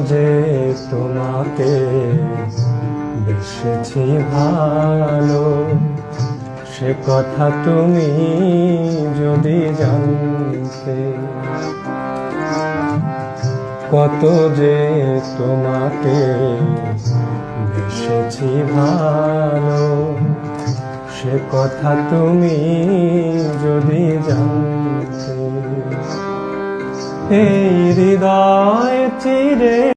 যে তোমাকে বেসেছি ভালো, সে কথা তুমি যদি জানতে। কত যে তোমাকে বেসেছি ভালো, সে কথা তুমি যদি জানতে। এই হৃদয় চিরে